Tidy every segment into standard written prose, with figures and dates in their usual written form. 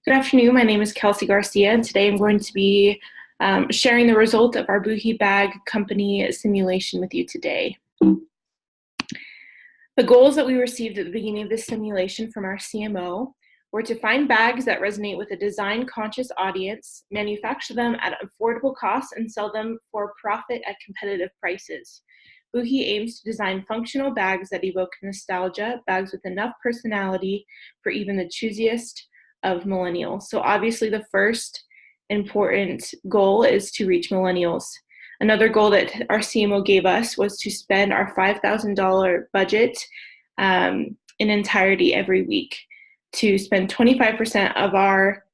Good afternoon. My name is Kelsey Garcia, and today I'm going to be sharing the result of our Buhi bag company simulation with you today. The goals that we received at the beginning of this simulation from our CMO were to find bags that resonate with a design-conscious audience, manufacture them at affordable costs, and sell them for profit at competitive prices. Buhi aims to design functional bags that evoke nostalgia, bags with enough personality for even the choosiest of millennials. So obviously the first important goal is to reach millennials. Another goal that our CMO gave us was to spend our $5,000 budget in entirety every week, to spend 25% of our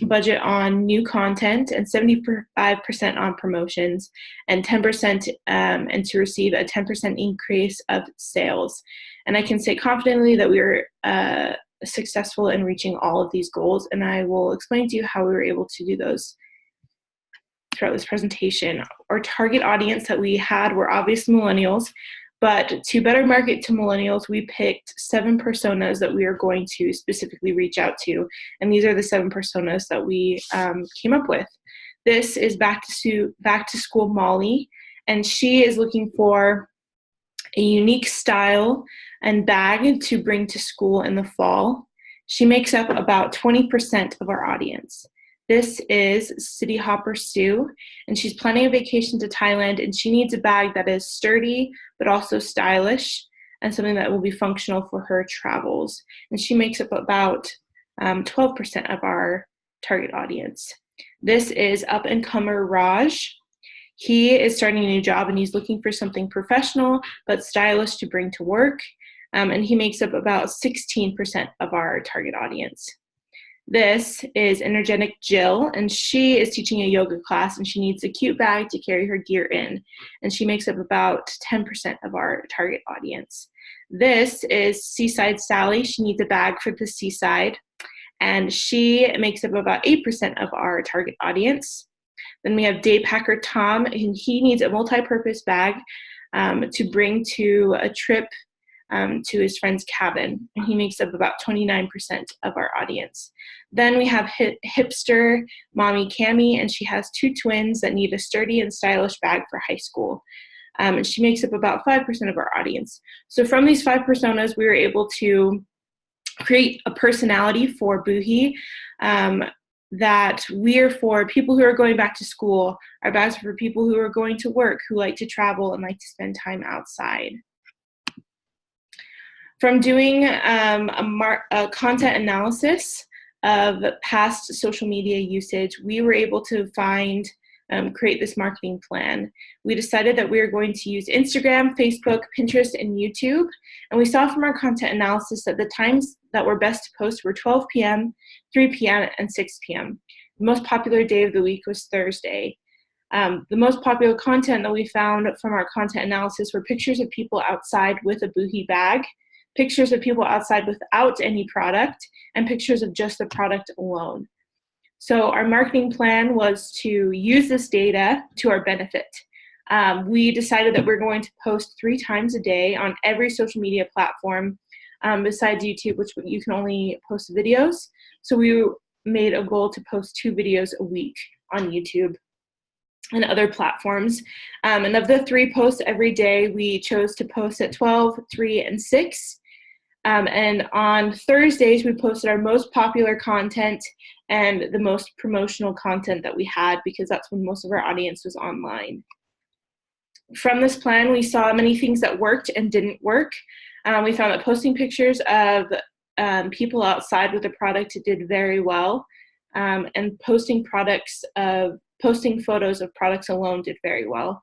budget on new content and 75% on promotions and 10% and to receive a 10% increase of sales. And I can say confidently that we were successful in reaching all of these goals, and I will explain to you how we were able to do those throughout this presentation. Our target audience that we had were obviously millennials, but to better market to millennials, we picked 7 personas that we are going to specifically reach out to, and these are the 7 personas that we came up with. This is back to school Molly, and she is looking for a unique style and bag to bring to school in the fall. She makes up about 20% of our audience. This is City Hopper Sue, and she's planning a vacation to Thailand, and she needs a bag that is sturdy but also stylish and something that will be functional for her travels. And she makes up about 12% of our target audience. This is up-and-comer Raj. He is starting a new job, and he's looking for something professional but stylish to bring to work, and he makes up about 16% of our target audience. This is energetic Jill, and she is teaching a yoga class, and she needs a cute bag to carry her gear in, and she makes up about 10% of our target audience. This is Seaside Sally. She needs a bag for the seaside, and she makes up about 8% of our target audience. Then we have Day Packer Tom, and he needs a multi-purpose bag to bring to a trip to his friend's cabin, and he makes up about 29% of our audience. Then we have hipster mommy Cami, and she has 2 twins that need a sturdy and stylish bag for high school, and she makes up about 5% of our audience. So from these 5 personas, we were able to create a personality for Buhi that we're for people who are going back to school. Our bags are for people who are going to work, who like to travel and like to spend time outside. From doing a content analysis of past social media usage, we were able to create this marketing plan. We decided that we were going to use Instagram, Facebook, Pinterest, and YouTube. And we saw from our content analysis that the times that were best to post were 12 p.m., 3 p.m., and 6 p.m. The most popular day of the week was Thursday. The most popular content that we found from our content analysis were pictures of people outside with a Buhi bag, pictures of people outside without any product, and pictures of just the product alone. So our marketing plan was to use this data to our benefit. We decided that we're going to post 3 times a day on every social media platform besides YouTube, which you can only post videos. So we made a goal to post 2 videos a week on YouTube and other platforms. And of the 3 posts every day, we chose to post at 12, 3, and 6. And on Thursdays, we posted our most popular content and the most promotional content that we had, because that's when most of our audience was online. From this plan, we saw many things that worked and didn't work. We found that posting pictures of people outside with a product did very well, and posting photos of products alone did very well.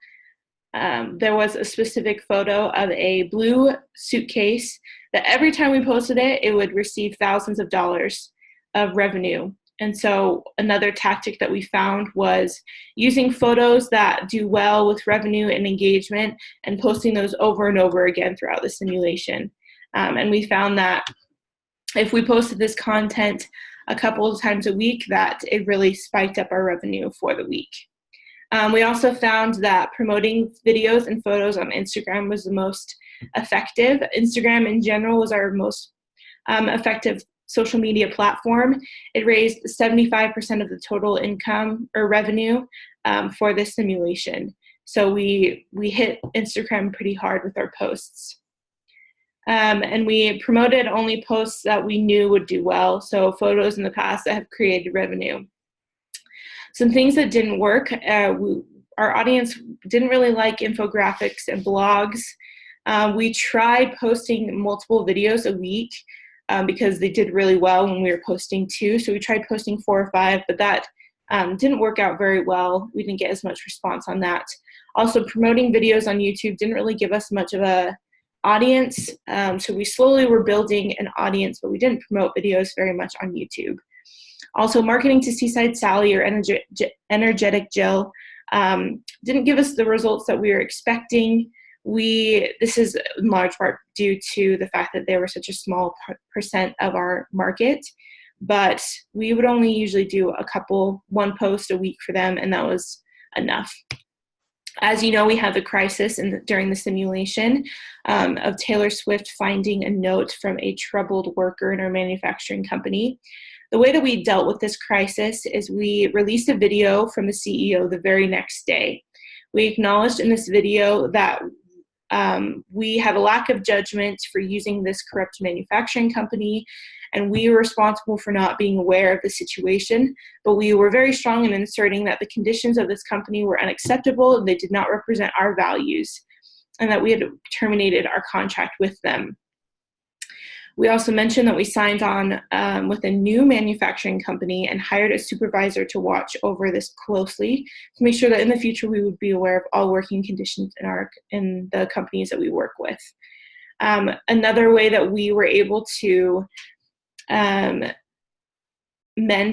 There was a specific photo of a blue suitcase that every time we posted it, it would receive thousands of dollars of revenue. And so another tactic that we found was using photos that do well with revenue and engagement and posting those over and over again throughout the simulation. And we found that if we posted this content a couple of times a week, that it really spiked up our revenue for the week. We also found that promoting videos and photos on Instagram was the most effective. Instagram in general was our most effective social media platform, it raised 75% of the total income or revenue for this simulation. So we hit Instagram pretty hard with our posts. And we promoted only posts that we knew would do well, so photos in the past that have created revenue. Some things that didn't work, our audience didn't really like infographics and blogs. We tried posting multiple videos a week because they did really well when we were posting 2. So we tried posting 4 or 5, but that didn't work out very well. We didn't get as much response on that. Also, promoting videos on YouTube didn't really give us much of a audience. So we slowly were building an audience, but we didn't promote videos very much on YouTube. Also, marketing to Seaside Sally or Energetic Jill didn't give us the results that we were expecting. This is in large part due to the fact that they were such a small percent of our market, but we would only usually do one post a week for them, and that was enough. As you know, we had the crisis during the simulation of Taylor Swift finding a note from a troubled worker in our manufacturing company. The way that we dealt with this crisis is we released a video from the CEO the very next day. We acknowledged in this video that we had a lack of judgment for using this corrupt manufacturing company, and we were responsible for not being aware of the situation, but we were very strong in asserting that the conditions of this company were unacceptable and they did not represent our values, and that we had terminated our contract with them. We also mentioned that we signed on with a new manufacturing company and hired a supervisor to watch over this closely to make sure that in the future we would be aware of all working conditions in the companies that we work with. Another way that we were able to mend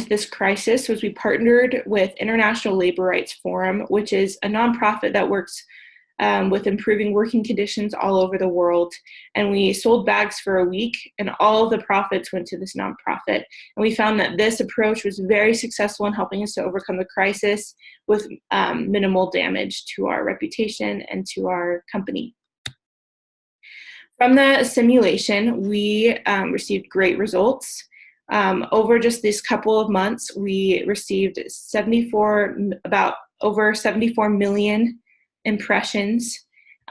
this crisis was we partnered with International Labor Rights Forum, which is a nonprofit that works with improving working conditions all over the world. And we sold bags for a week, and all of the profits went to this nonprofit. And we found that this approach was very successful in helping us to overcome the crisis with minimal damage to our reputation and to our company. From the simulation, we received great results. Over just this couple of months, we received over 74 million impressions,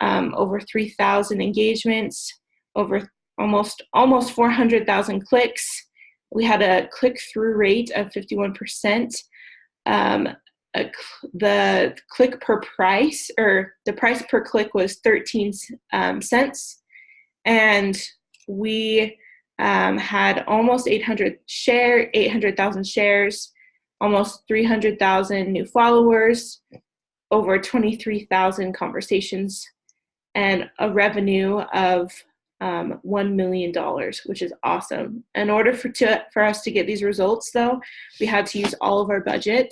over 3,000 engagements, over almost 400,000 clicks. We had a click-through rate of 51%. The click per price, or the price per click, was 13 cents, and we had almost 800,000 shares, almost 300,000 new followers, over 23,000 conversations, and a revenue of $1 million, which is awesome. In order for us to get these results, though, we had to use all of our budget,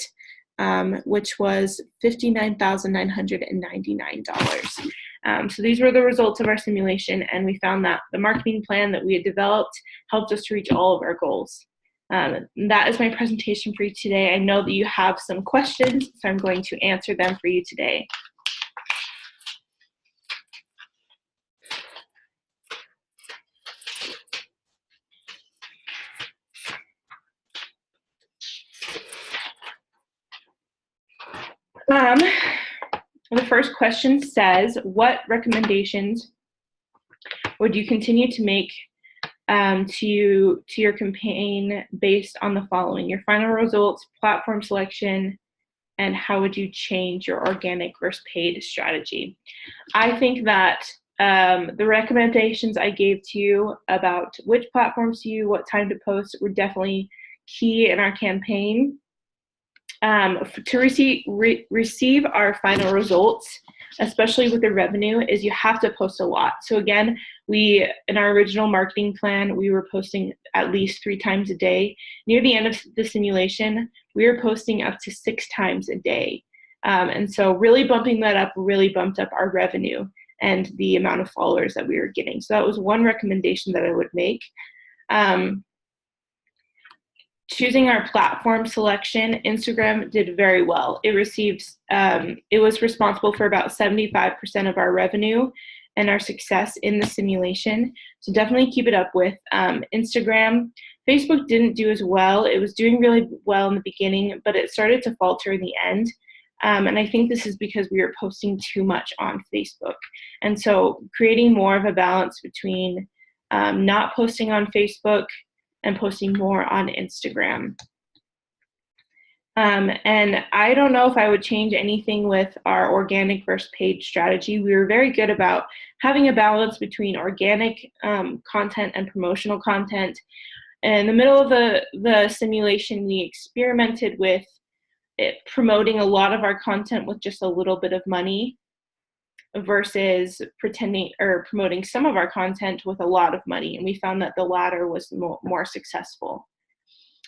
which was $59,999. So these were the results of our simulation, and we found that the marketing plan that we had developed helped us to reach all of our goals. That is my presentation for you today. I know that you have some questions, so I'm going to answer them for you today. The first question says, what recommendations would you continue to make to your campaign based on the following: your final results, platform selection, and how would you change your organic versus paid strategy? I think that the recommendations I gave to you about which platforms to use, what time to post, were definitely key in our campaign. To receive our final results, especially with the revenue, is you have to post a lot. So again, in our original marketing plan, we were posting at least 3 times a day. Near the end of the simulation, we were posting up to 6 times a day. And so really bumping that up really bumped up our revenue and the amount of followers that we were getting. So that was one recommendation that I would make. Choosing our platform selection, Instagram did very well. It was responsible for about 75% of our revenue and our success in the simulation. So definitely keep it up with. Instagram Facebook didn't do as well. It was doing really well in the beginning, but it started to falter in the end. And I think this is because we were posting too much on Facebook. And so creating more of a balance between not posting on Facebook and posting more on Instagram. And I don't know if I would change anything with our organic versus paid strategy. We were very good about having a balance between organic content and promotional content. In the middle of the simulation, we experimented with promoting a lot of our content with just a little bit of money versus promoting some of our content with a lot of money. And we found that the latter was more successful.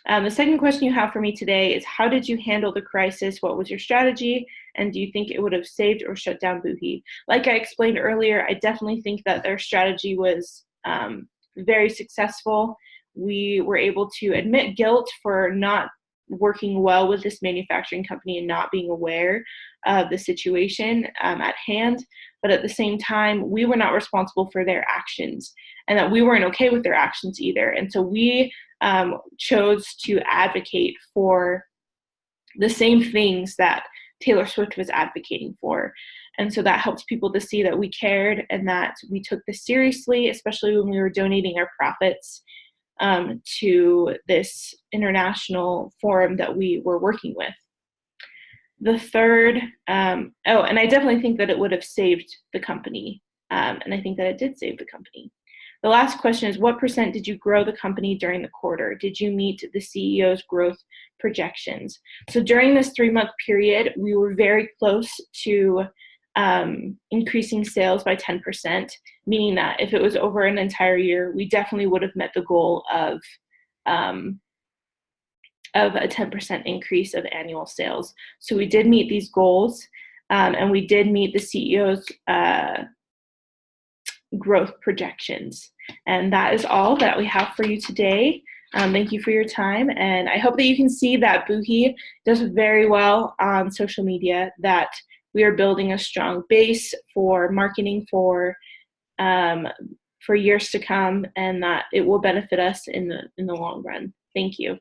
The second question you have for me today is, how did you handle the crisis? What was your strategy? And do you think it would have saved or shut down Buhi? Like I explained earlier, I definitely think that their strategy was very successful. We were able to admit guilt for not working well with this manufacturing company and not being aware of the situation at hand. But at the same time, we were not responsible for their actions, and that we weren't okay with their actions either. And so we chose to advocate for the same things that Taylor Swift was advocating for. And so that helped people to see that we cared and that we took this seriously, especially when we were donating our profits to this international forum that we were working with. The third, and I definitely think that it would have saved the company. And I think that it did save the company. The last question is, what % did you grow the company during the quarter? Did you meet the CEO's growth projections? So during this 3-month period, we were very close to increasing sales by 10%, meaning that if it was over an entire year, we definitely would have met the goal of a 10% increase of annual sales. So we did meet these goals, and we did meet the CEO's growth projections. And that is all that we have for you today. Thank you for your time, and I hope that you can see that Buhi does very well on social media, that we are building a strong base for marketing for years to come, and that it will benefit us in the long run. Thank you.